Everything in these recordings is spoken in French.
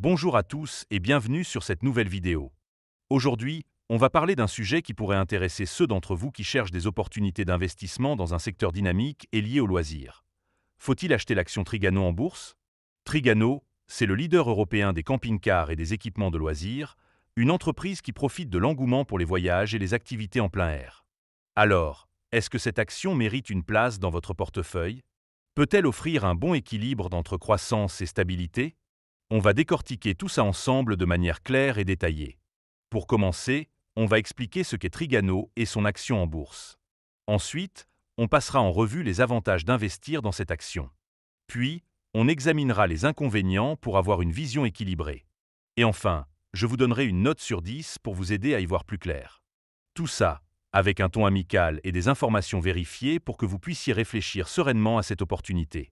Bonjour à tous et bienvenue sur cette nouvelle vidéo. Aujourd'hui, on va parler d'un sujet qui pourrait intéresser ceux d'entre vous qui cherchent des opportunités d'investissement dans un secteur dynamique et lié aux loisirs. Faut-il acheter l'action Trigano en bourse? Trigano, c'est le leader européen des camping-cars et des équipements de loisirs, une entreprise qui profite de l'engouement pour les voyages et les activités en plein air. Alors, est-ce que cette action mérite une place dans votre portefeuille? Peut-elle offrir un bon équilibre entre croissance et stabilité? On va décortiquer tout ça ensemble de manière claire et détaillée. Pour commencer, on va expliquer ce qu'est Trigano et son action en bourse. Ensuite, on passera en revue les avantages d'investir dans cette action. Puis, on examinera les inconvénients pour avoir une vision équilibrée. Et enfin, je vous donnerai une note sur 10 pour vous aider à y voir plus clair. Tout ça, avec un ton amical et des informations vérifiées pour que vous puissiez réfléchir sereinement à cette opportunité.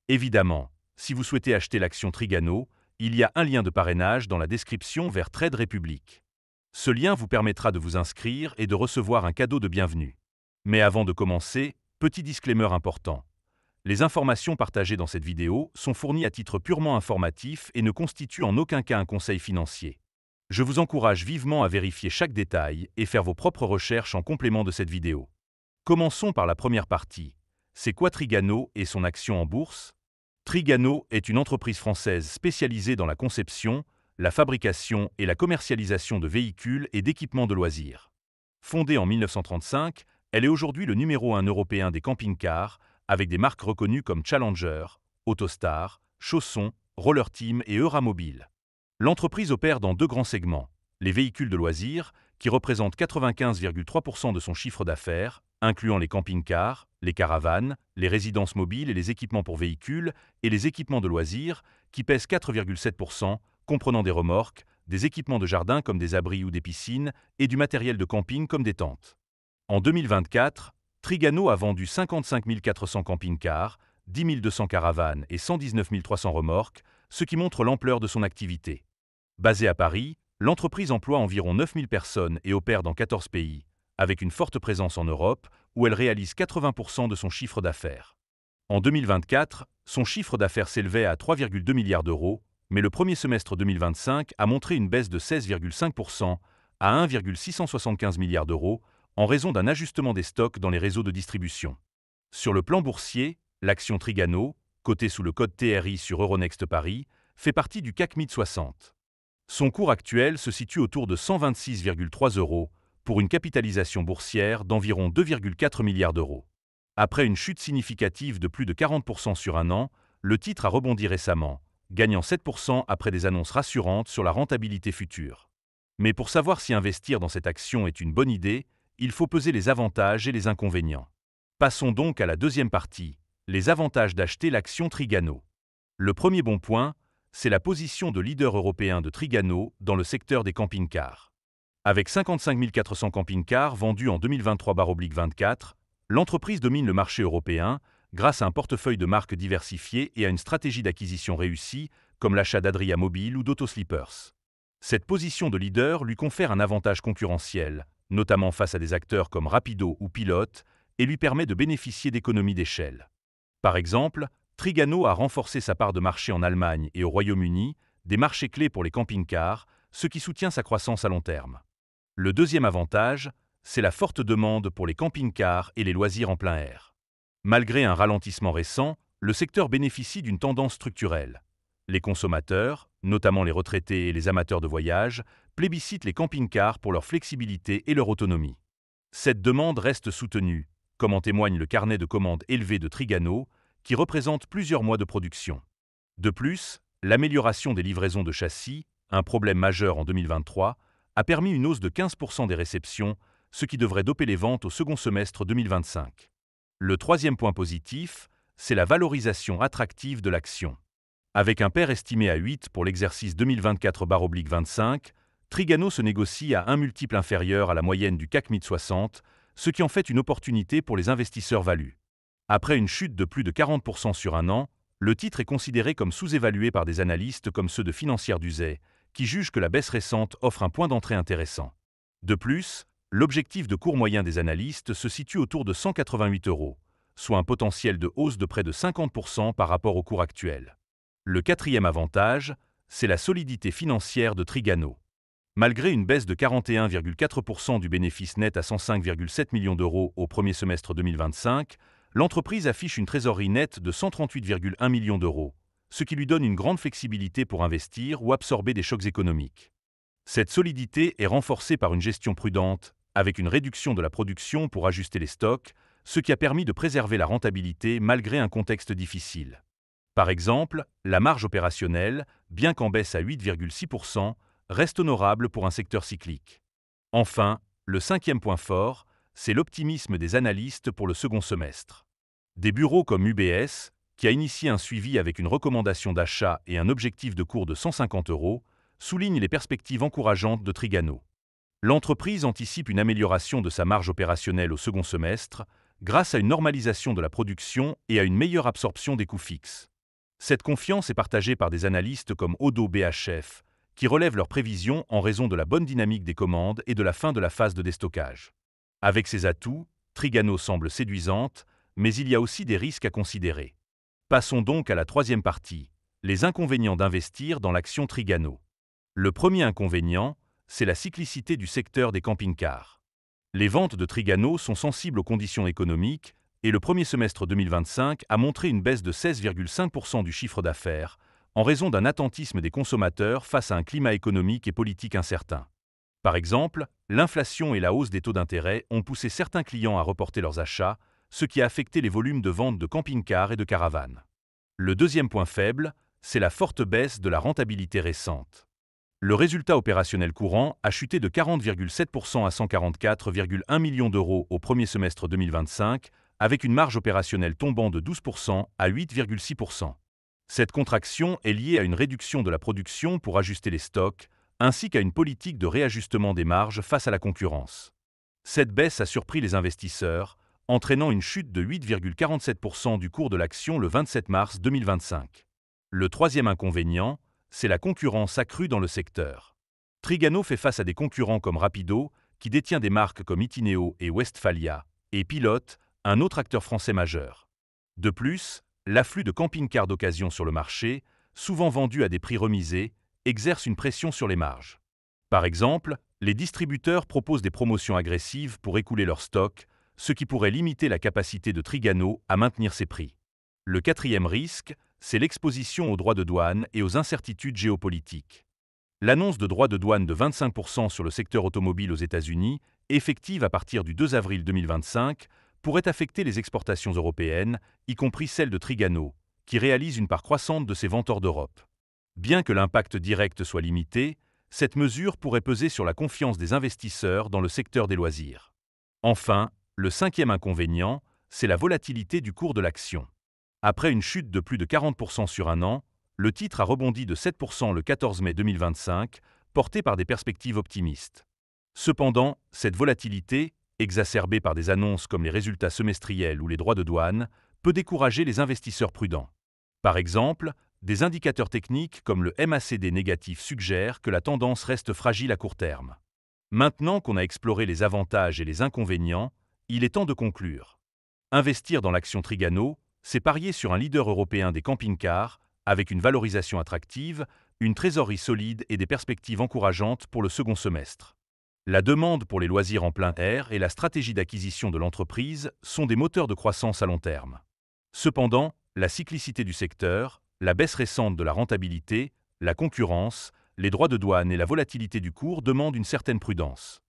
Évidemment, si vous souhaitez acheter l'action Trigano, il y a un lien de parrainage dans la description vers Trade Republic. Ce lien vous permettra de vous inscrire et de recevoir un cadeau de bienvenue. Mais avant de commencer, petit disclaimer important. Les informations partagées dans cette vidéo sont fournies à titre purement informatif et ne constituent en aucun cas un conseil financier. Je vous encourage vivement à vérifier chaque détail et faire vos propres recherches en complément de cette vidéo. Commençons par la première partie. C'est quoi Trigano et son action en bourse? Trigano est une entreprise française spécialisée dans la conception, la fabrication et la commercialisation de véhicules et d'équipements de loisirs. Fondée en 1935, elle est aujourd'hui le numéro 1 européen des camping-cars, avec des marques reconnues comme Challenger, Autostar, Chausson, Roller Team et Euramobil. L'entreprise opère dans deux grands segments, les véhicules de loisirs, qui représentent 95,3% de son chiffre d'affaires, incluant les camping-cars, les caravanes, les résidences mobiles et les équipements pour véhicules, et les équipements de loisirs, qui pèsent 4,7%, comprenant des remorques, des équipements de jardin comme des abris ou des piscines, et du matériel de camping comme des tentes. En 2024, Trigano a vendu 55 400 camping-cars, 10 200 caravanes et 119 300 remorques, ce qui montre l'ampleur de son activité. Basée à Paris, l'entreprise emploie environ 9 000 personnes et opère dans 14 pays, avec une forte présence en Europe, où elle réalise 80% de son chiffre d'affaires. En 2024, son chiffre d'affaires s'élevait à 3,2 milliards d'euros, mais le premier semestre 2025 a montré une baisse de 16,5% à 1,675 milliards d'euros, en raison d'un ajustement des stocks dans les réseaux de distribution. Sur le plan boursier, l'action Trigano, cotée sous le code TRI sur Euronext Paris, fait partie du CAC Mid 60. Son cours actuel se situe autour de 126,3 euros, pour une capitalisation boursière d'environ 2,4 milliards d'euros. Après une chute significative de plus de 40% sur un an, le titre a rebondi récemment, gagnant 7% après des annonces rassurantes sur la rentabilité future. Mais pour savoir si investir dans cette action est une bonne idée, il faut peser les avantages et les inconvénients. Passons donc à la deuxième partie, les avantages d'acheter l'action Trigano. Le premier bon point, c'est la position de leader européen de Trigano dans le secteur des camping-cars. Avec 55 400 camping-cars vendus en 2023/24, l'entreprise domine le marché européen grâce à un portefeuille de marques diversifiées et à une stratégie d'acquisition réussie comme l'achat d'Adria Mobile ou d'Autosleepers. Cette position de leader lui confère un avantage concurrentiel, notamment face à des acteurs comme Rapido ou Pilote, et lui permet de bénéficier d'économies d'échelle. Par exemple, Trigano a renforcé sa part de marché en Allemagne et au Royaume-Uni, des marchés clés pour les camping-cars, ce qui soutient sa croissance à long terme. Le deuxième avantage, c'est la forte demande pour les camping-cars et les loisirs en plein air. Malgré un ralentissement récent, le secteur bénéficie d'une tendance structurelle. Les consommateurs, notamment les retraités et les amateurs de voyage, plébiscitent les camping-cars pour leur flexibilité et leur autonomie. Cette demande reste soutenue, comme en témoigne le carnet de commandes élevé de Trigano, qui représente plusieurs mois de production. De plus, l'amélioration des livraisons de châssis, un problème majeur en 2023, a permis une hausse de 15% des réceptions, ce qui devrait doper les ventes au second semestre 2025. Le troisième point positif, c'est la valorisation attractive de l'action. Avec un PER estimé à 8 pour l'exercice 2024/25, Trigano se négocie à un multiple inférieur à la moyenne du CAC Mid 60, ce qui en fait une opportunité pour les investisseurs value. Après une chute de plus de 40% sur un an, le titre est considéré comme sous-évalué par des analystes comme ceux de Financière d'Uzet, qui jugent que la baisse récente offre un point d'entrée intéressant. De plus, l'objectif de cours moyen des analystes se situe autour de 188 euros, soit un potentiel de hausse de près de 50% par rapport au cours actuel. Le quatrième avantage, c'est la solidité financière de Trigano. Malgré une baisse de 41,4% du bénéfice net à 105,7 millions d'euros au premier semestre 2025, l'entreprise affiche une trésorerie nette de 138,1 millions d'euros, ce qui lui donne une grande flexibilité pour investir ou absorber des chocs économiques. Cette solidité est renforcée par une gestion prudente, avec une réduction de la production pour ajuster les stocks, ce qui a permis de préserver la rentabilité malgré un contexte difficile. Par exemple, la marge opérationnelle, bien qu'en baisse à 8,6%, reste honorable pour un secteur cyclique. Enfin, le cinquième point fort, c'est l'optimisme des analystes pour le second semestre. Des bureaux comme UBS, qui a initié un suivi avec une recommandation d'achat et un objectif de cours de 150 €, soulignent les perspectives encourageantes de Trigano. L'entreprise anticipe une amélioration de sa marge opérationnelle au second semestre, grâce à une normalisation de la production et à une meilleure absorption des coûts fixes. Cette confiance est partagée par des analystes comme Oddo BHF, qui relèvent leurs prévisions en raison de la bonne dynamique des commandes et de la fin de la phase de déstockage. Avec ses atouts, Trigano semble séduisante, mais il y a aussi des risques à considérer. Passons donc à la troisième partie, les inconvénients d'investir dans l'action Trigano. Le premier inconvénient, c'est la cyclicité du secteur des camping-cars. Les ventes de Trigano sont sensibles aux conditions économiques et le premier semestre 2025 a montré une baisse de 16,5% du chiffre d'affaires, en raison d'un attentisme des consommateurs face à un climat économique et politique incertain. Par exemple, l'inflation et la hausse des taux d'intérêt ont poussé certains clients à reporter leurs achats, ce qui a affecté les volumes de vente de camping-cars et de caravanes. Le deuxième point faible, c'est la forte baisse de la rentabilité récente. Le résultat opérationnel courant a chuté de 40,7% à 144,1 millions d'euros au premier semestre 2025, avec une marge opérationnelle tombant de 12% à 8,6%. Cette contraction est liée à une réduction de la production pour ajuster les stocks, ainsi qu'à une politique de réajustement des marges face à la concurrence. Cette baisse a surpris les investisseurs, entraînant une chute de 8,47% du cours de l'action le 27 mars 2025. Le troisième inconvénient, c'est la concurrence accrue dans le secteur. Trigano fait face à des concurrents comme Rapido, qui détient des marques comme Itineo et Westphalia, et Pilote, un autre acteur français majeur. De plus, l'afflux de camping-cars d'occasion sur le marché, souvent vendus à des prix remisés, exerce une pression sur les marges. Par exemple, les distributeurs proposent des promotions agressives pour écouler leurs stocks, ce qui pourrait limiter la capacité de Trigano à maintenir ses prix. Le quatrième risque, c'est l'exposition aux droits de douane et aux incertitudes géopolitiques. L'annonce de droits de douane de 25% sur le secteur automobile aux États-Unis, effective à partir du 2 avril 2025, pourrait affecter les exportations européennes, y compris celles de Trigano, qui réalise une part croissante de ses ventes hors d'Europe. Bien que l'impact direct soit limité, cette mesure pourrait peser sur la confiance des investisseurs dans le secteur des loisirs. Enfin, le cinquième inconvénient, c'est la volatilité du cours de l'action. Après une chute de plus de 40% sur un an, le titre a rebondi de 7% le 14 mai 2025, porté par des perspectives optimistes. Cependant, cette volatilité, exacerbée par des annonces comme les résultats semestriels ou les droits de douane, peut décourager les investisseurs prudents. Par exemple, des indicateurs techniques comme le MACD négatif suggèrent que la tendance reste fragile à court terme. Maintenant qu'on a exploré les avantages et les inconvénients, il est temps de conclure. Investir dans l'action Trigano, c'est parier sur un leader européen des camping-cars, avec une valorisation attractive, une trésorerie solide et des perspectives encourageantes pour le second semestre. La demande pour les loisirs en plein air et la stratégie d'acquisition de l'entreprise sont des moteurs de croissance à long terme. Cependant, la cyclicité du secteur, la baisse récente de la rentabilité, la concurrence, les droits de douane et la volatilité du cours demandent une certaine prudence.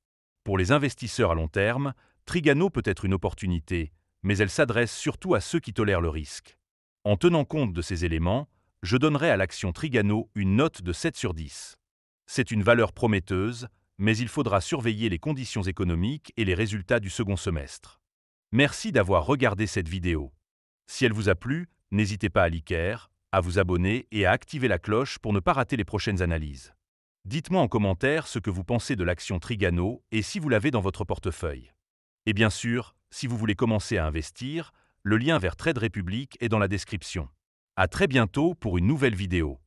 Pour les investisseurs à long terme, Trigano peut être une opportunité, mais elle s'adresse surtout à ceux qui tolèrent le risque. En tenant compte de ces éléments, je donnerai à l'action Trigano une note de 7 sur 10. C'est une valeur prometteuse, mais il faudra surveiller les conditions économiques et les résultats du second semestre. Merci d'avoir regardé cette vidéo. Si elle vous a plu, n'hésitez pas à liker, à vous abonner et à activer la cloche pour ne pas rater les prochaines analyses. Dites-moi en commentaire ce que vous pensez de l'action Trigano et si vous l'avez dans votre portefeuille. Et bien sûr, si vous voulez commencer à investir, le lien vers Trade Republic est dans la description. À très bientôt pour une nouvelle vidéo.